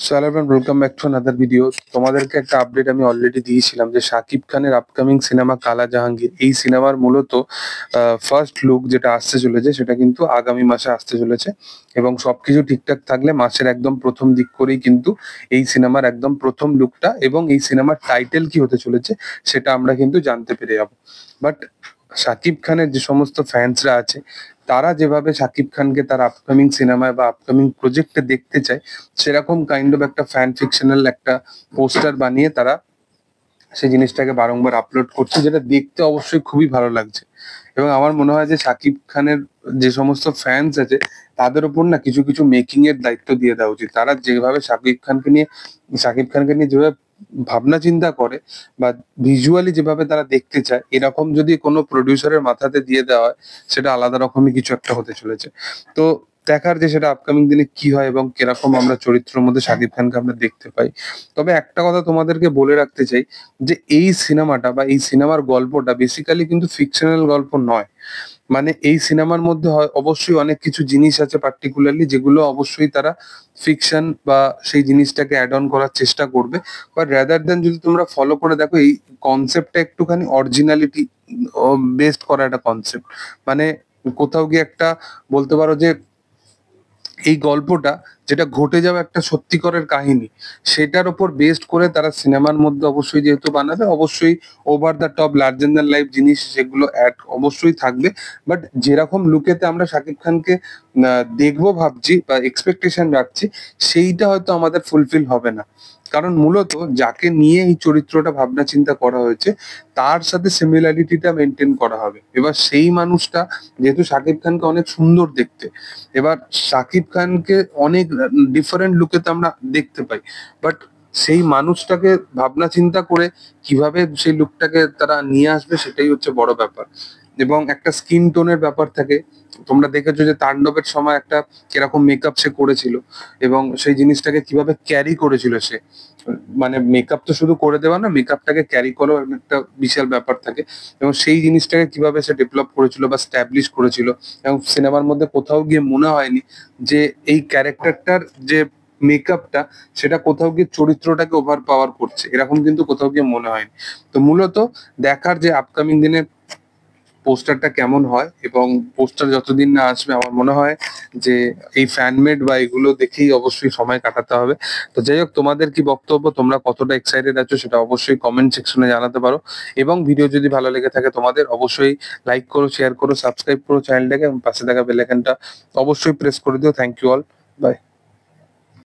So hello everyone, welcome back to another video. তোমাদেরকে একটা update আমি অলরেডি দিয়েছিলাম যে শাকিব খানের আপকামিং সিনেমা কালা জাহাঙ্গীর, এই সিনেমার মূলত ফার্স্ট লুক যেটা আসতে চলেছে সেটা কিন্তু আগামী মাসে আসতে চলেছে এবং সবকিছু ঠিকঠাক থাকলে মাসের একদম প্রথম দিক করেই কিন্তু এই সিনেমার একদম প্রথম লুকটা এবং এই সিনেমার টাইটেল কি হতে চলেছে সেটা আমরা কিন্তু জানতে পেরে যাবো। বাট শাকিব খানের যে সমস্ত ফ্যান্সরা আছে তারা যেভাবে শাকিব খানকে তার আপকামিং সিনেমায় বা আপকামিং প্রজেক্টে দেখতে চায়, সেরকম কাইন্ড অফ একটা ফ্যান ফিকশনাল একটা পোস্টার বানিয়ে তারা সেই জিনিসটাকে বারংবার আপলোড করছে, যেটা দেখতে অবশ্যই খুবই ভালো লাগছে। এবং আমার মনে হয় যে শাকিব খানের যে সমস্ত ফ্যান্স আছে তাদের উপর না কিছু কিছু মেকিং এর দায়িত্ব দিয়ে দেওয়া উচিত। তারা যেভাবে শাকিব খানকে নিয়ে যেভাবে ভাবনা চিন্তা করে বা ভিজুয়ালি যেভাবে তারা দেখতে চায়, এরকম যদি কোনো প্রডিউসারের মাথাতে দিয়ে দেওয়া হয় সেটা আলাদা রকমই কিছু একটা হতে চলেছে। তো দেখার যে সেটা আপকামিং দিনে কি হয় এবং কিরকম আমরা চরিত্রের মধ্যে শাকিব খানকে আমরা দেখতে পাই। তবে একটা কথা তোমাদেরকে বলে রাখতে চাই যে এই সিনেমাটা বা এই সিনেমার গল্পটা বেসিক্যালি কিন্তু ফিকশনাল গল্প নয়। মানে এই সিনেমার মধ্যে হয় অবশ্যই অনেক কিছু জিনিস আছে পার্টিকুলারলি যেগুলো অবশ্যই তারা ফিকশন বা সেই জিনিসটাকে অ্যাড অন করার চেষ্টা করবে। বাট রাদার দেন যদি তোমরা ফলো করে দেখো, এই কনসেপ্টটা একটুখানি অরিজিনালিটি বেসড করা একটা কনসেপ্ট। মানে কোথাও গিয়ে একটা বলতে পারো যে এই গল্পটা যেটা ঘটে যাওয়া একটা সত্যিকারের কাহিনী, সেটার উপর বেসড করে তারা সিনেমার মধ্যে অবশ্যই যেহেতু বানাবে, অবশ্যই over the top larger than life জিনিস সেগুলো অ্যাড অবশ্যই থাকবে। বাট যেরকম লুকেতে আমরা শাকিব খানকে দেখবো ভাবছি বা এক্সপেকটেশন রাখছি, সেইটা হয়তো আমাদের ফুলফিল হবে না। কারণ মূলত যাকে নিয়ে এই চরিত্রটা ভাবনা চিন্তা করা হয়েছে তার সাথে সিমিলারিটিটা মেনটেন করা হবে। এবার সেই মানুষটা, যেহেতু শাকিব খানকে অনেক সুন্দর দেখতে, এবার শাকিব খানকে অনেক ডিফারেন্ট লুকেতে আমরা দেখতে পাই, বাট সেই মানুষটাকে ভাবনা চিন্তা করে কিভাবে সেই লুকটাকে তারা নিয়ে আসবে সেটাই হচ্ছে বড় ব্যাপার। এবং একটা স্কিন টোনের ব্যাপার থাকে। তোমরা দেখেছো যে তাণ্ডবের সময় একটা কিরকম মেকআপ সে করেছিল এবং সেই জিনিসটাকে কিভাবে ক্যারি করেছিল সে। মানে মেকআপ তো শুধু করে দেওয়া না, মেকআপটাকে ক্যারি করাও একটা বিশাল ব্যাপার থাকে। এবং সেই জিনিসটাকে কিভাবে সে ডেভেলপ করেছিল বা স্ট্যাবলিশ করেছিল, এবং সিনেমার মধ্যে কোথাও গিয়ে মনে হয়নি যে এই ক্যারেক্টারটার যে মেকআপটা সেটা কোথাও গিয়ে চরিত্রটাকে ওভার পাওয়ার করছে, এরকম কিন্তু কোথাও গিয়ে মনে হয়নি। তো মূলত দেখার যে আপকামিং দিনে পোস্টারটা কেমন হয়, এবং পোস্টার যতদিন না আসবে আমার মনে হয় যে এই ফ্যানমেড বা এগুলো দেখেই অবশ্যই সময় কাটাতে হবে। তো যাই হোক, তোমাদের কি বক্তব্য, তোমরা কতটা এক্সাইটেড আছো সেটা অবশ্যই কমেন্ট সেকশনে জানাতে পারো। এবং ভিডিও যদি ভালো লেগে থাকে তোমাদের, অবশ্যই লাইক করো, শেয়ার করো, সাবস্ক্রাইব করো চ্যানেলটাকে এবং পাশে থাকা বেল আইকনটা অবশ্যই প্রেস করে দিও। Thank you all, by.